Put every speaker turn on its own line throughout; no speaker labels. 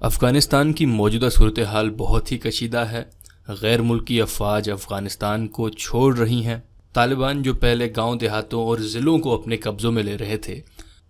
افغانستان کی موجودہ صورتحال بہت ہی کشیدہ ہے۔ غیر ملکی افواج افغانستان کو چھوڑ رہی ہیں۔ طالبان جو پہلے گاؤں دیہاتوں اور ضلعوں کو اپنے قبضوں میں لے رہے تھے،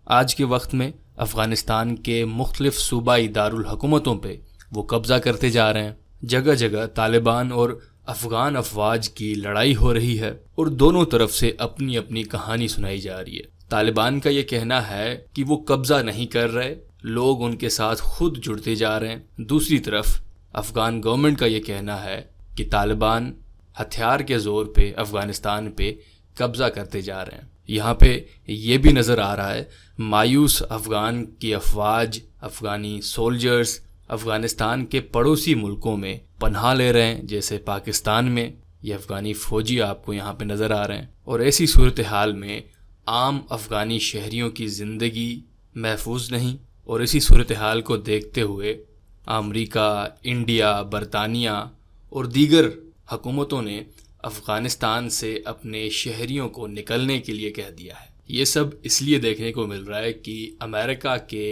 آج کے وقت میں افغانستان کے مختلف صوبائی دارالحکومتوں پہ وہ قبضہ کرتے جا رہے ہیں۔ جگہ جگہ طالبان اور افغان افواج کی لڑائی ہو رہی ہے اور دونوں طرف سے اپنی اپنی کہانی سنائی جا رہی ہے۔ طالبان کا یہ کہنا ہے کہ وہ قبضہ نہیں کر رہے، لوگ ان کے ساتھ خود جڑتے جا رہے ہیں۔ دوسری طرف افغان گورنمنٹ کا یہ کہنا ہے کہ طالبان ہتھیار کے زور پہ افغانستان پہ قبضہ کرتے جا رہے ہیں۔ یہاں پہ یہ بھی نظر آ رہا ہے مایوس افغان کی افواج، افغانی سولجرز افغانستان کے پڑوسی ملکوں میں پناہ لے رہے ہیں، جیسے پاکستان میں یہ افغانی فوجی آپ کو یہاں پہ نظر آ رہے ہیں۔ اور ایسی صورتحال میں عام افغانی شہریوں کی زندگی محفوظ نہیں، اور اسی صورتحال کو دیکھتے ہوئے امریکہ، انڈیا، برطانیہ اور دیگر حکومتوں نے افغانستان سے اپنے شہریوں کو نکلنے کے لیے کہہ دیا ہے۔ یہ سب اس لیے دیکھنے کو مل رہا ہے کہ امریکہ کے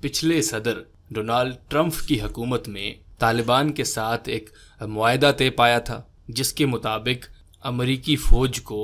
پچھلے صدر ڈونالڈ ٹرمپ کی حکومت میں طالبان کے ساتھ ایک معاہدہ طے پایا تھا، جس کے مطابق امریکی فوج کو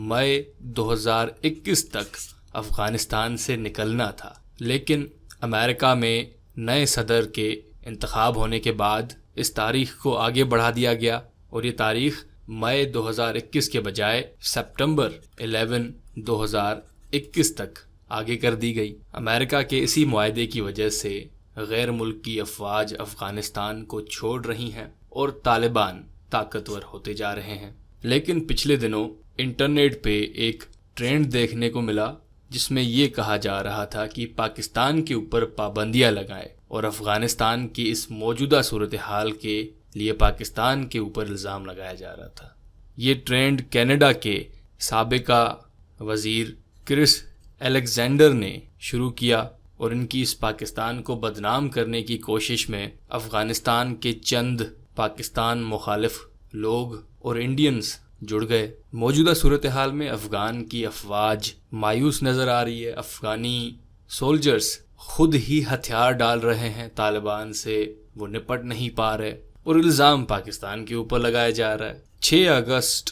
مئی 2021 تک افغانستان سے نکلنا تھا، لیکن امریکہ میں نئے صدر کے انتخاب ہونے کے بعد اس تاریخ کو آگے بڑھا دیا گیا اور یہ تاریخ مئی 2021 کے بجائے سپتمبر 11، 2021 تک آگے کر دی گئی۔ امریکہ کے اسی معاہدے کی وجہ سے غیر ملکی افواج افغانستان کو چھوڑ رہی ہیں اور طالبان طاقتور ہوتے جا رہے ہیں۔ لیکن پچھلے دنوں انٹرنیٹ پہ ایک ٹرینڈ دیکھنے کو ملا جس میں یہ کہا جا رہا تھا کہ پاکستان کے اوپر پابندیاں لگائیں، اور افغانستان کی اس موجودہ صورتحال کے لیے پاکستان کے اوپر الزام لگایا جا رہا تھا۔ یہ ٹرینڈ کینیڈا کے سابقہ وزیر کرس الیگزینڈر نے شروع کیا، اور ان کی اس پاکستان کو بدنام کرنے کی کوشش میں افغانستان کے چند پاکستان مخالف لوگ اور انڈینز جڑ گئے۔ موجودہ صورتحال میں افغان کی افواج مایوس نظر آ رہی ہے۔ افغانی سولجرز خود ہی ہتھیار ڈال رہے ہیں طالبان سے، وہ نپٹ نہیں پا رہے، اور الزام پاکستان کے اوپر لگایا جا رہا ہے۔ 6 اگست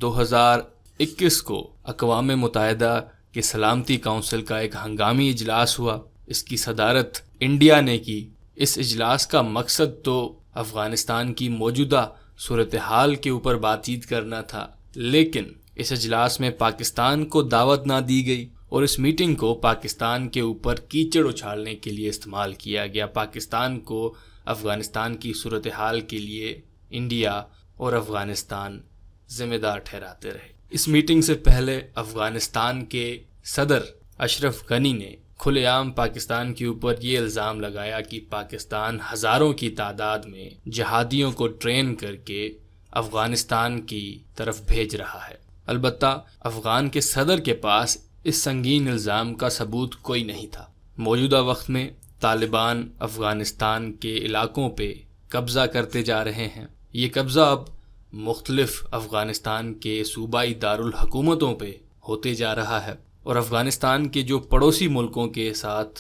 2021 کو اقوام متحدہ کے سلامتی کونسل کا ایک ہنگامی اجلاس ہوا، اس کی صدارت انڈیا نے کی۔ اس اجلاس کا مقصد تو افغانستان کی موجودہ صورتحال کے اوپر بات چیت کرنا تھا، لیکن اس اجلاس میں پاکستان کو دعوت نہ دی گئی، اور اس میٹنگ کو پاکستان کے اوپر کیچڑ اچھالنے کے لیے استعمال کیا گیا۔ پاکستان کو افغانستان کی صورتحال کے لیے انڈیا اور افغانستان ذمہ دار ٹھہراتے رہے۔ اس میٹنگ سے پہلے افغانستان کے صدر اشرف غنی نے کھلے عام پاکستان کے اوپر یہ الزام لگایا کہ پاکستان ہزاروں کی تعداد میں جہادیوں کو ٹرین کر کے افغانستان کی طرف بھیج رہا ہے۔ البتہ افغان کے صدر کے پاس اس سنگین الزام کا ثبوت کوئی نہیں تھا۔ موجودہ وقت میں طالبان افغانستان کے علاقوں پہ قبضہ کرتے جا رہے ہیں۔ یہ قبضہ اب مختلف افغانستان کے صوبائی دارالحکومتوں پہ ہوتے جا رہا ہے، اور افغانستان کے جو پڑوسی ملکوں کے ساتھ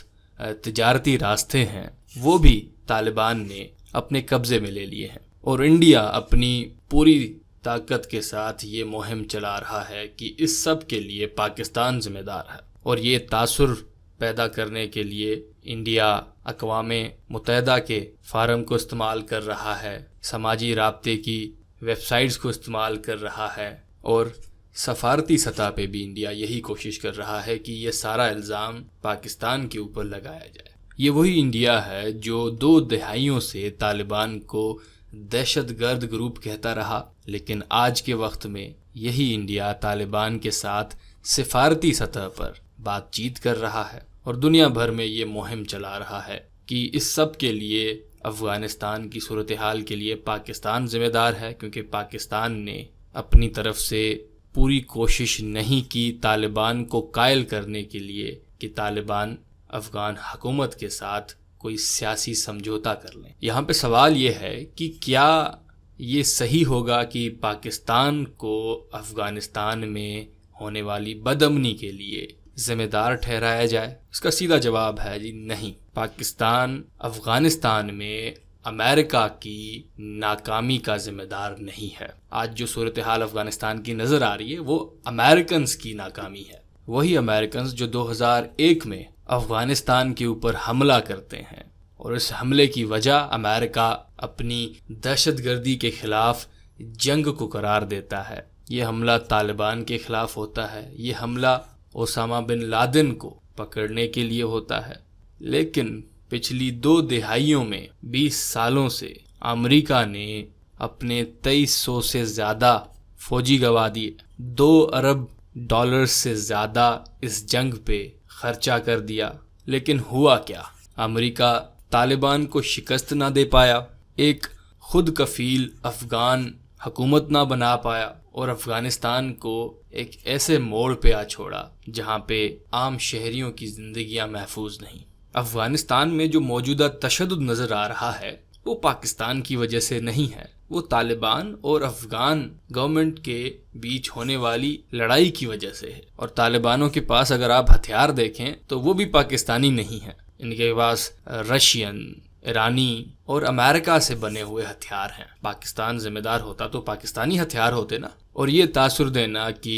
تجارتی راستے ہیں وہ بھی طالبان نے اپنے قبضے میں لے لیے ہیں، اور انڈیا اپنی پوری طاقت کے ساتھ یہ مہم چلا رہا ہے کہ اس سب کے لیے پاکستان ذمہ دار ہے، اور یہ تاثر پیدا کرنے کے لیے انڈیا اقوام متحدہ کے فارم کو استعمال کر رہا ہے، سماجی رابطے کی ویب سائٹس کو استعمال کر رہا ہے، اور سفارتی سطح پہ بھی انڈیا یہی کوشش کر رہا ہے کہ یہ سارا الزام پاکستان کے اوپر لگایا جائے۔ یہ وہی انڈیا ہے جو 2 دہائیوں سے طالبان کو دہشت گرد گروپ کہتا رہا، لیکن آج کے وقت میں یہی انڈیا طالبان کے ساتھ سفارتی سطح پر بات چیت کر رہا ہے، اور دنیا بھر میں یہ مہم چلا رہا ہے کہ اس سب کے لیے افغانستان کی صورتحال کے لیے پاکستان ذمہ دار ہے، کیونکہ پاکستان نے اپنی طرف سے پوری کوشش نہیں کی طالبان کو قائل کرنے کے لیے کہ طالبان افغان حکومت کے ساتھ کوئی سیاسی سمجھوتا کر لیں۔ یہاں پہ سوال یہ ہے کہ کیا یہ صحیح ہوگا کہ پاکستان کو افغانستان میں ہونے والی بدامنی کے لیے ذمہ دار ٹھہرایا جائے؟ اس کا سیدھا جواب ہے جی نہیں۔ پاکستان افغانستان میں امریکہ کی ناکامی کا ذمہ دار نہیں ہے۔ آج جو صورتحال افغانستان کی نظر آ رہی ہے وہ امریکنز کی ناکامی ہے۔ وہی امریکنز جو 2001 میں افغانستان کے اوپر حملہ کرتے ہیں، اور اس حملے کی وجہ امریکہ اپنی دہشت گردی کے خلاف جنگ کو قرار دیتا ہے۔ یہ حملہ طالبان کے خلاف ہوتا ہے، یہ حملہ اسامہ بن لادن کو پکڑنے کے لیے ہوتا ہے، لیکن پچھلی 2 دہائیوں میں 20 سالوں سے امریکہ نے اپنے 2300 سے زیادہ فوجی گنوا دیے، $2 ارب سے زیادہ اس جنگ پہ خرچہ کر دیا، لیکن ہوا کیا؟ امریکہ طالبان کو شکست نہ دے پایا، ایک خود کفیل افغان حکومت نہ بنا پایا، اور افغانستان کو ایک ایسے موڑ پہ آ چھوڑا جہاں پہ عام شہریوں کی زندگیاں محفوظ نہیں۔ افغانستان میں جو موجودہ تشدد نظر آ رہا ہے وہ پاکستان کی وجہ سے نہیں ہے، وہ طالبان اور افغان گورنمنٹ کے بیچ ہونے والی لڑائی کی وجہ سے ہے۔ اور طالبانوں کے پاس اگر آپ ہتھیار دیکھیں تو وہ بھی پاکستانی نہیں ہیں، ان کے پاس رشین، ایرانی اور امریکہ سے بنے ہوئے ہتھیار ہیں۔ پاکستان ذمہ دار ہوتا تو پاکستانی ہتھیار ہوتے نا۔ اور یہ تاثر دینا کہ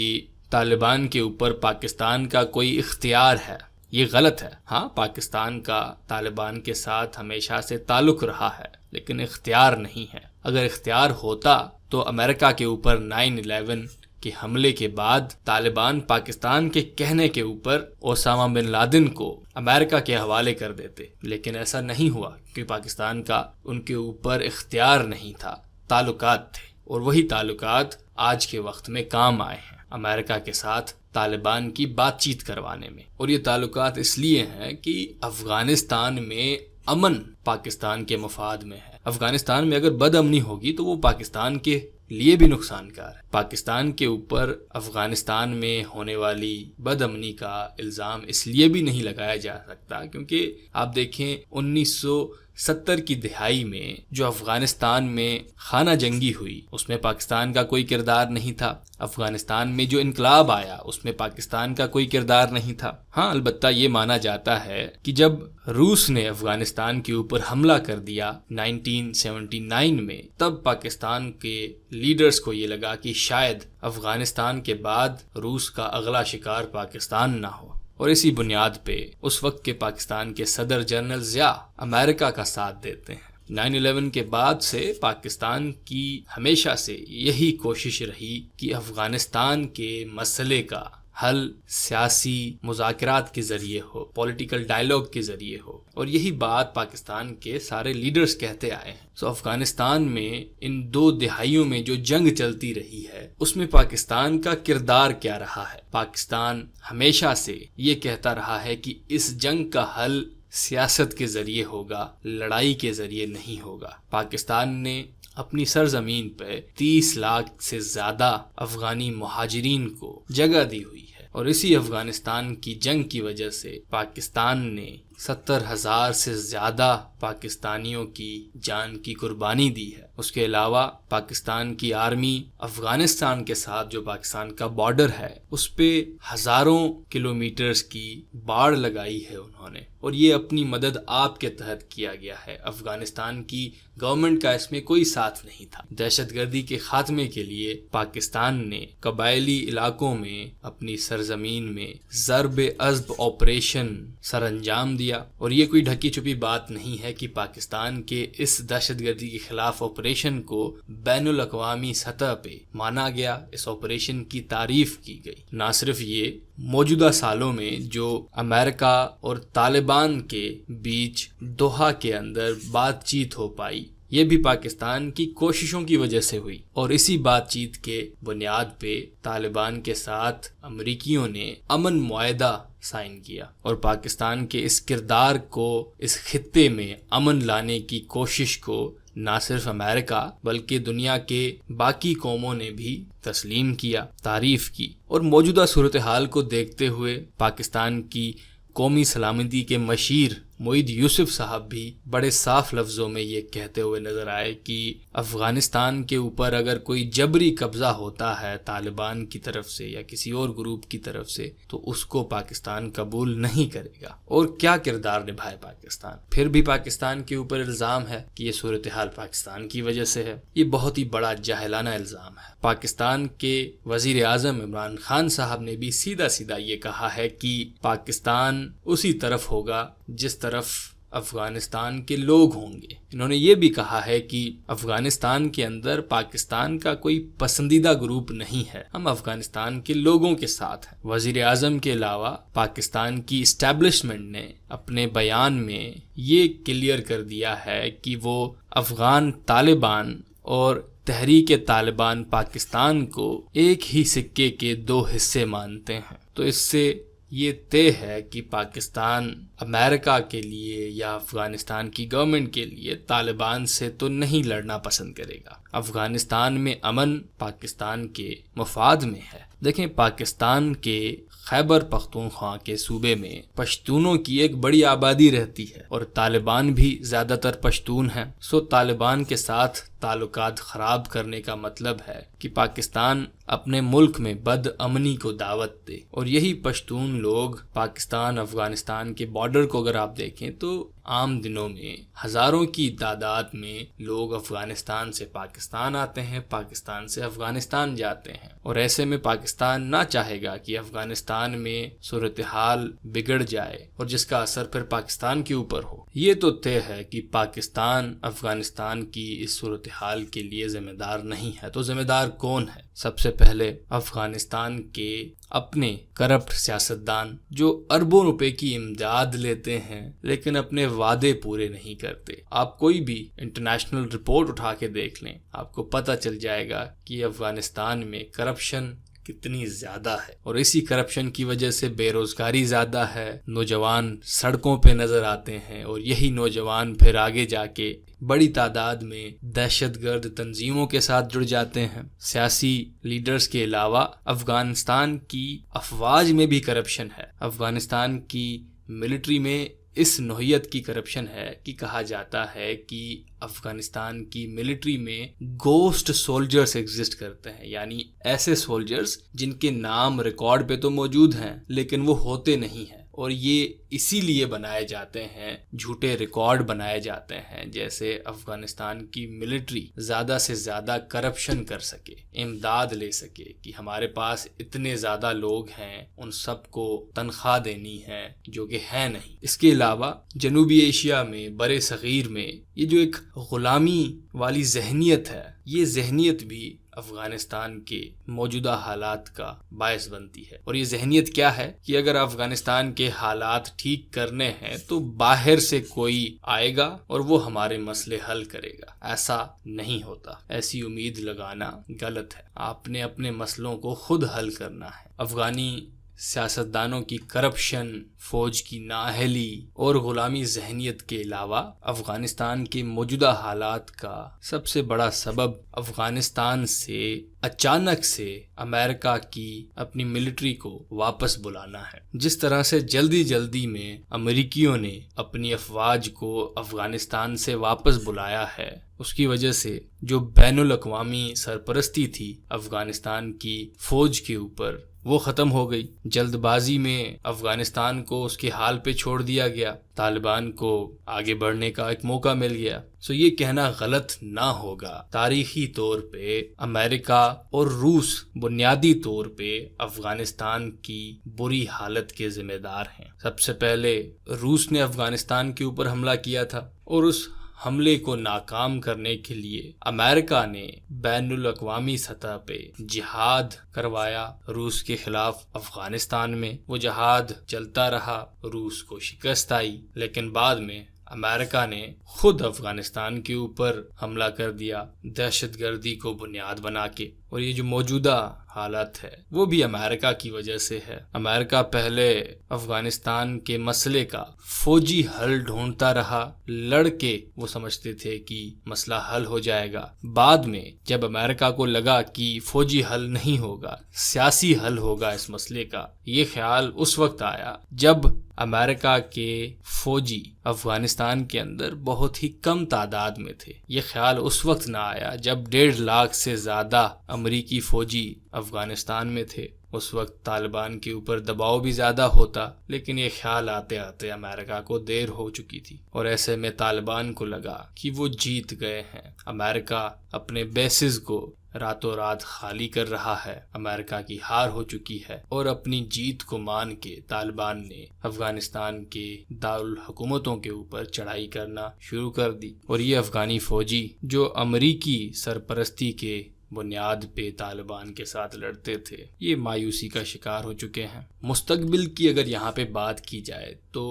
طالبان کے اوپر پاکستان کا کوئی اختیار ہے، یہ غلط ہے۔ ہاں، پاکستان کا طالبان کے ساتھ ہمیشہ سے تعلق رہا ہے، لیکن اختیار نہیں ہے۔ اگر اختیار ہوتا تو امریکہ کے اوپر 9/11 کے حملے کے بعد طالبان پاکستان کے کہنے کے اوپر اسامہ بن لادن کو امریکہ کے حوالے کر دیتے، لیکن ایسا نہیں ہوا کہ پاکستان کا ان کے اوپر اختیار نہیں تھا، تعلقات تھے، اور وہی تعلقات آج کے وقت میں کام آئے ہیں امریکہ کے ساتھ طالبان کی بات چیت کروانے میں۔ اور یہ تعلقات اس لیے ہیں کہ افغانستان میں امن پاکستان کے مفاد میں ہے۔ افغانستان میں اگر بد امنی ہوگی تو وہ پاکستان کے لیے بھی نقصان کار ہے۔ پاکستان کے اوپر افغانستان میں ہونے والی بد امنی کا الزام اس لیے بھی نہیں لگایا جا سکتا کیونکہ آپ دیکھیں 1970 کی دہائی میں جو افغانستان میں خانہ جنگی ہوئی اس میں پاکستان کا کوئی کردار نہیں تھا۔ افغانستان میں جو انقلاب آیا اس میں پاکستان کا کوئی کردار نہیں تھا۔ ہاں، البتہ یہ مانا جاتا ہے کہ جب روس نے افغانستان کے اوپر حملہ کر دیا 1979 میں، تب پاکستان کے لیڈرز کو یہ لگا کہ شاید افغانستان کے بعد روس کا اگلا شکار پاکستان نہ ہو، اور اسی بنیاد پہ اس وقت کے پاکستان کے صدر جنرل ضیاء امریکہ کا ساتھ دیتے ہیں۔ 9/11 کے بعد سے پاکستان کی ہمیشہ سے یہی کوشش رہی کہ افغانستان کے مسئلے کا حل سیاسی مذاکرات کے ذریعے ہو، پولیٹیکل ڈائیلاگ کے ذریعے ہو، اور یہی بات پاکستان کے سارے لیڈرز کہتے آئے ہیں۔ افغانستان میں ان 2 دہائیوں میں جو جنگ چلتی رہی ہے اس میں پاکستان کا کردار کیا رہا ہے؟ پاکستان ہمیشہ سے یہ کہتا رہا ہے کہ اس جنگ کا حل سیاست کے ذریعے ہوگا، لڑائی کے ذریعے نہیں ہوگا۔ پاکستان نے اپنی سرزمین پہ 30 لاکھ سے زیادہ افغانی مہاجرین کو جگہ دی ہوئی ہے، اور اسی افغانستان کی جنگ کی وجہ سے پاکستان نے 70,000 سے زیادہ پاکستانیوں کی جان کی قربانی دی ہے۔ اس کے علاوہ پاکستان کی آرمی افغانستان کے ساتھ جو پاکستان کا بارڈر ہے اس پہ ہزاروں کلومیٹرز کی باڑ لگائی ہے انہوں نے، اور یہ اپنی مدد آپ کے تحت کیا گیا ہے۔ افغانستان کی گورنمنٹ کا اس میں کوئی ساتھ نہیں تھا۔ دہشت گردی کے خاتمے کے لیے پاکستان نے قبائلی علاقوں میں اپنی سرزمین میں ضرب عضب آپریشن سر انجام دیا، اور یہ کوئی ڈھکی چھپی بات نہیں ہے کہ پاکستان کے اس دہشت گردی کے خلاف آپریشن کو بین الاقوامی سطح پہ مانا گیا، اس آپریشن کی تعریف کی گئی۔ نہ صرف یہ، موجودہ سالوں میں جو امریکہ اور طالبان کے بیچ دوحہ کے اندر بات چیت ہو پائی یہ بھی پاکستان کی کوششوں کی وجہ سے ہوئی، اور اسی بات چیت کے بنیاد پہ طالبان کے ساتھ امریکیوں نے امن معاہدہ سائن کیا، اور پاکستان کے اس کردار کو، اس خطے میں امن لانے کی کوشش کو نہ صرف امریکہ بلکہ دنیا کے باقی قوموں نے بھی تسلیم کیا، تعریف کی، اور موجودہ صورتحال کو دیکھتے ہوئے پاکستان کی قومی سلامتی کے مشیر معید یوسف صاحب بھی بڑے صاف لفظوں میں یہ کہتے ہوئے نظر آئے کہ افغانستان کے اوپر اگر کوئی جبری قبضہ ہوتا ہے طالبان کی طرف سے یا کسی اور گروپ کی طرف سے تو اس کو پاکستان قبول نہیں کرے گا۔ اور کیا کردار نبھائے پاکستان؟ پھر بھی پاکستان کے اوپر الزام ہے کہ یہ صورتحال پاکستان کی وجہ سے ہے۔ یہ بہت ہی بڑا جاہلانہ الزام ہے۔ پاکستان کے وزیر اعظم عمران خان صاحب نے بھی سیدھا سیدھا یہ کہا ہے کہ پاکستان اسی طرف ہوگا جس طرف افغانستان کے لوگ ہوں گے۔ انہوں نے یہ بھی کہا ہے کہ افغانستان کے اندر پاکستان کا کوئی پسندیدہ گروپ نہیں ہے، ہم افغانستان کے لوگوں کے ساتھ ہیں۔ وزیر اعظم کے علاوہ پاکستان کی اسٹیبلشمنٹ نے اپنے بیان میں یہ کلیئر کر دیا ہے کہ وہ افغان طالبان اور تحریک طالبان پاکستان کو ایک ہی سکے کے دو حصے مانتے ہیں۔ تو اس سے یہ طے ہے کہ پاکستان امریکہ کے لیے یا افغانستان کی گورنمنٹ کے لیے طالبان سے تو نہیں لڑنا پسند کرے گا۔ افغانستان میں امن پاکستان کے مفاد میں ہے۔ دیکھیں، پاکستان کے خیبر پختونخوا کے صوبے میں پشتونوں کی ایک بڑی آبادی رہتی ہے اور طالبان بھی زیادہ تر پشتون ہیں۔ طالبان کے ساتھ تعلقات خراب کرنے کا مطلب ہے کہ پاکستان اپنے ملک میں بد امنی کو دعوت دے، اور یہی پشتون لوگ پاکستان افغانستان کے بارڈر کو اگر آپ دیکھیں تو عام دنوں میں ہزاروں کی تعداد میں لوگ افغانستان سے پاکستان آتے ہیں، پاکستان سے افغانستان جاتے ہیں، اور ایسے میں پاکستان نہ چاہے گا کہ افغانستان میں صورتحال بگڑ جائے اور جس کا اثر پھر پاکستان کے اوپر ہو۔ یہ تو طے ہے کہ پاکستان افغانستان کی اس صورتحال کے لیے ذمہ دار نہیں ہے۔ تو ذمہ دار کون ہے؟ سب سے پہلے افغانستان کے اپنے کرپٹ سیاستدان جو اربوں روپے کی امداد لیتے ہیں لیکن اپنے وعدے پورے نہیں کرتے۔ آپ کوئی بھی انٹرنیشنل رپورٹ اٹھا کے دیکھ لیں، آپ کو پتہ چل جائے گا کہ افغانستان میں کرپشن کتنی زیادہ ہے، اور اسی کرپشن کی وجہ سے بے روزگاری زیادہ ہے، نوجوان سڑکوں پہ نظر آتے ہیں، اور یہی نوجوان پھر آگے جا کے بڑی تعداد میں دہشت گرد تنظیموں کے ساتھ جڑ جاتے ہیں۔ سیاسی لیڈرز کے علاوہ افغانستان کی افواج میں بھی کرپشن ہے۔ افغانستان کی ملٹری میں اس نوعیت کی کرپشن ہے کہ کہا جاتا ہے کہ افغانستان کی ملٹری میں گوسٹ سولجرز ایگزسٹ کرتے ہیں، یعنی ایسے سولجرز جن کے نام ریکارڈ پہ تو موجود ہیں لیکن وہ ہوتے نہیں ہیں، اور یہ اسی لیے بنائے جاتے ہیں، جھوٹے ریکارڈ بنائے جاتے ہیں جیسے افغانستان کی ملٹری زیادہ سے زیادہ کرپشن کر سکے، امداد لے سکے کہ ہمارے پاس اتنے زیادہ لوگ ہیں، ان سب کو تنخواہ دینی ہے، جو کہ ہے نہیں۔ اس کے علاوہ جنوبی ایشیا میں، برِ صغیر میں یہ جو ایک غلامی والی ذہنیت ہے، یہ ذہنیت بھی افغانستان کے موجودہ حالات کا باعث بنتی ہے۔ اور یہ ذہنیت کیا ہے کہ اگر افغانستان کے حالات ٹھیک کرنے ہیں تو باہر سے کوئی آئے گا اور وہ ہمارے مسئلے حل کرے گا۔ ایسا نہیں ہوتا، ایسی امید لگانا غلط ہے۔ آپ نے اپنے مسئلوں کو خود حل کرنا ہے۔ افغانی سیاستدانوں کی کرپشن، فوج کی نااہلی اور غلامی ذہنیت کے علاوہ افغانستان کے موجودہ حالات کا سب سے بڑا سبب افغانستان سے اچانک سے امریکہ کی اپنی ملٹری کو واپس بلانا ہے۔ جس طرح سے جلدی میں امریکیوں نے اپنی افواج کو افغانستان سے واپس بلایا ہے، اس کی وجہ سے جو بین الاقوامی سرپرستی تھی افغانستان کی فوج کے اوپر وہ ختم ہو گئی۔ جلد بازی میں افغانستان کو اس کے حال پہ چھوڑ دیا گیا، طالبان کو آگے بڑھنے کا ایک موقع مل گیا۔ یہ کہنا غلط نہ ہوگا، تاریخی طور پہ امریکہ اور روس بنیادی طور پہ افغانستان کی بری حالت کے ذمہ دار ہیں۔ سب سے پہلے روس نے افغانستان کے اوپر حملہ کیا تھا، اور اس حملے کو ناکام کرنے کے لیے امریکہ نے بین الاقوامی سطح پہ جہاد کروایا روس کے خلاف افغانستان میں۔ وہ جہاد چلتا رہا، روس کو شکست آئی، لیکن بعد میں امریکہ نے خود افغانستان کے اوپر حملہ کر دیا دہشت گردی کو بنیاد بنا کے، اور یہ جو موجودہ حالت ہے وہ بھی امریکہ کی وجہ سے ہے۔ امریکہ پہلے افغانستان کے مسئلے کا فوجی حل ڈھونڈتا رہا، لڑ کے وہ سمجھتے تھے کہ مسئلہ حل ہو جائے گا۔ بعد میں جب امریکہ کو لگا کہ فوجی حل نہیں ہوگا، سیاسی حل ہوگا اس مسئلے کا، یہ خیال اس وقت آیا جب امریکہ کے فوجی افغانستان کے اندر بہت ہی کم تعداد میں تھے۔ یہ خیال اس وقت نہ آیا جب 1.5 لاکھ سے زیادہ امریکی فوجی افغانستان میں تھے۔ اس وقت طالبان کے اوپر دباؤ بھی زیادہ ہوتا، لیکن یہ خیال آتے آتے امریکہ کو دیر ہو چکی تھی، اور ایسے میں طالبان کو لگا کہ وہ جیت گئے ہیں۔ امریکہ اپنے بیسز کو راتوں رات خالی کر رہا ہے، امریکہ کی ہار ہو چکی ہے، اور اپنی جیت کو مان کے طالبان نے افغانستان کے دارالحکومتوں کے اوپر چڑھائی کرنا شروع کر دی، اور یہ افغانی فوجی جو امریکی سرپرستی کے بنیاد پہ طالبان کے ساتھ لڑتے تھے، یہ مایوسی کا شکار ہو چکے ہیں۔ مستقبل کی اگر یہاں پہ بات کی جائے تو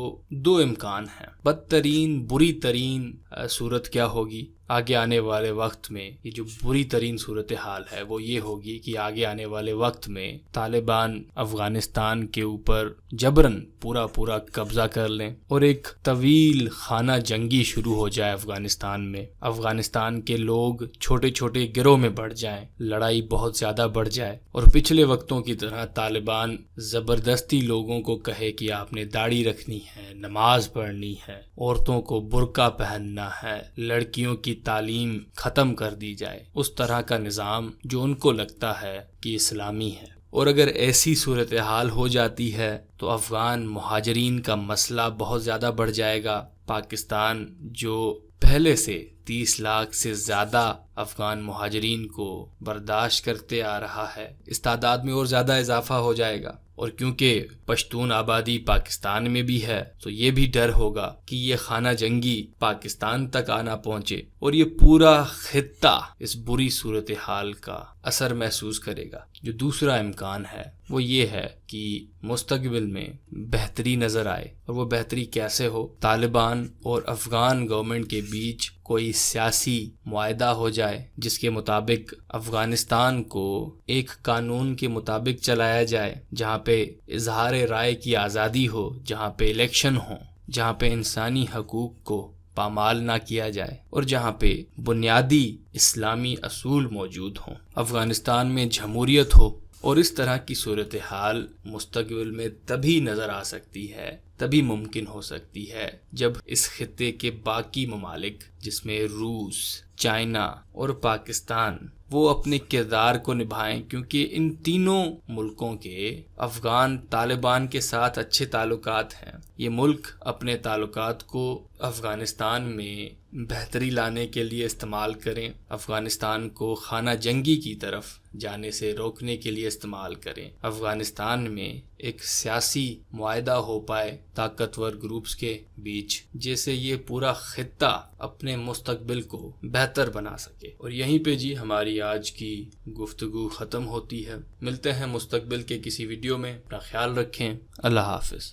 2 امکان ہیں۔ بدترین، بری ترین صورت کیا ہوگی؟ آگے آنے والے وقت میں یہ جو بری ترین صورتحال ہے وہ یہ ہوگی کہ آگے آنے والے وقت میں طالبان افغانستان کے اوپر جبراً پورا قبضہ کر لیں اور ایک طویل خانہ جنگی شروع ہو جائے افغانستان میں۔ افغانستان کے لوگ چھوٹے چھوٹے گروہ میں بڑھ جائیں، لڑائی بہت زیادہ بڑھ جائے، اور پچھلے وقتوں کی طرح طالبان زبردستی لوگوں کو کہے کہ آپ نے داڑھی رکھنی ہے، نماز پڑھنی ہے، عورتوں کو برقع پہننا ہے، لڑکیوں کی تعلیم ختم کر دی جائے، اس طرح کا نظام جو ان کو لگتا ہے کہ اسلامی ہے۔ اور اگر ایسی صورتحال ہو جاتی ہے تو افغان مہاجرین کا مسئلہ بہت زیادہ بڑھ جائے گا۔ پاکستان جو پہلے سے 30 لاکھ سے زیادہ افغان مہاجرین کو برداشت کرتے آ رہا ہے، اس تعداد میں اور زیادہ اضافہ ہو جائے گا، اور کیونکہ پشتون آبادی پاکستان میں بھی ہے تو یہ بھی ڈر ہوگا کہ یہ خانہ جنگی پاکستان تک آنا پہنچے اور یہ پورا خطہ اس بری صورتحال کا اثر محسوس کرے گا۔ جو دوسرا امکان ہے وہ یہ ہے کہ مستقبل میں بہتری نظر آئے، اور وہ بہتری کیسے ہو؟ طالبان اور افغان گورنمنٹ کے بیچ کوئی سیاسی معاہدہ ہو جائے جس کے مطابق افغانستان کو ایک قانون کے مطابق چلایا جائے، جہاں پہ اظہار رائے کی آزادی ہو، جہاں پہ الیکشن ہو، جہاں پہ انسانی حقوق کو پامال نہ کیا جائے، اور جہاں پہ بنیادی اسلامی اصول موجود ہوں، افغانستان میں جمہوریت ہو۔ اور اس طرح کی صورتحال مستقبل میں تبھی نظر آ سکتی ہے، تبھی ممکن ہو سکتی ہے جب اس خطے کے باقی ممالک جس میں روس، چائنا اور پاکستان وہ اپنے کردار کو نبھائیں، کیونکہ ان تینوں ملکوں کے افغان طالبان کے ساتھ اچھے تعلقات ہیں۔ یہ ملک اپنے تعلقات کو افغانستان میں بہتری لانے کے لیے استعمال کریں، افغانستان کو خانہ جنگی کی طرف جانے سے روکنے کے لیے استعمال کریں، افغانستان میں ایک سیاسی معاہدہ ہو پائے طاقتور گروپس کے بیچ، جیسے یہ پورا خطہ اپنے مستقبل کو بہتر بنا سکے۔ اور یہیں پہ جی ہماری آج کی گفتگو ختم ہوتی ہے۔ ملتے ہیں مستقبل کے کسی ویڈیو میں، اپنا خیال رکھیں، اللہ حافظ۔